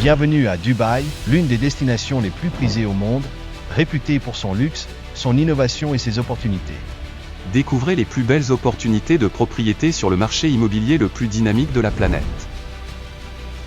Bienvenue à Dubaï, l'une des destinations les plus prisées au monde, réputée pour son luxe, son innovation et ses opportunités. Découvrez les plus belles opportunités de propriété sur le marché immobilier le plus dynamique de la planète.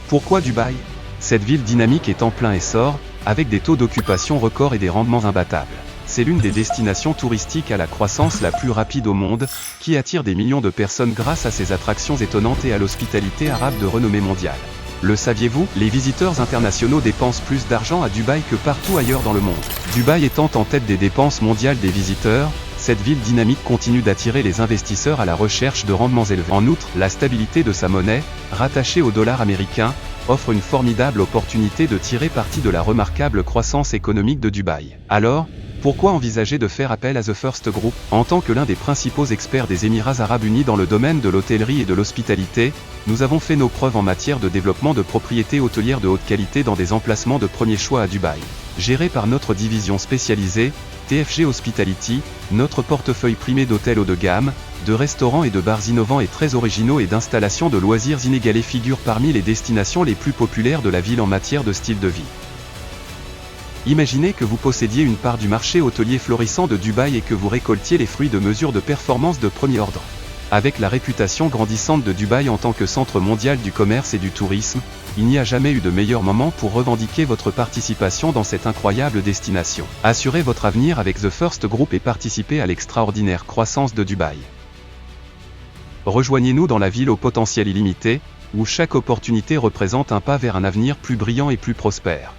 Pourquoi Dubaï? Cette ville dynamique est en plein essor, avec des taux d'occupation records et des rendements imbattables. C'est l'une des destinations touristiques à la croissance la plus rapide au monde, qui attire des millions de personnes grâce à ses attractions étonnantes et à l'hospitalité arabe de renommée mondiale. Le saviez-vous? Les visiteurs internationaux dépensent plus d'argent à Dubaï que partout ailleurs dans le monde. Dubaï étant en tête des dépenses mondiales des visiteurs, cette ville dynamique continue d'attirer les investisseurs à la recherche de rendements élevés. En outre, la stabilité de sa monnaie, rattachée au dollar américain, offre une formidable opportunité de tirer parti de la remarquable croissance économique de Dubaï. Alors, pourquoi envisager de faire appel à The First Group? En tant que l'un des principaux experts des Émirats Arabes Unis dans le domaine de l'hôtellerie et de l'hospitalité, nous avons fait nos preuves en matière de développement de propriétés hôtelières de haute qualité dans des emplacements de premier choix à Dubaï. Géré par notre division spécialisée, TFG Hospitality, notre portefeuille primé d'hôtels haut de gamme, de restaurants et de bars innovants et très originaux et d'installations de loisirs inégalés figure parmi les destinations les plus populaires de la ville en matière de style de vie. Imaginez que vous possédiez une part du marché hôtelier florissant de Dubaï et que vous récoltiez les fruits de mesures de performance de premier ordre. Avec la réputation grandissante de Dubaï en tant que centre mondial du commerce et du tourisme, il n'y a jamais eu de meilleur moment pour revendiquer votre participation dans cette incroyable destination. Assurez votre avenir avec The First Group et participez à l'extraordinaire croissance de Dubaï. Rejoignez-nous dans la ville au potentiel illimité, où chaque opportunité représente un pas vers un avenir plus brillant et plus prospère.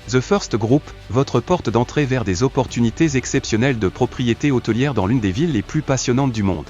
The First Group, votre porte d'entrée vers des opportunités exceptionnelles de propriété hôtelière dans l'une des villes les plus passionnantes du monde.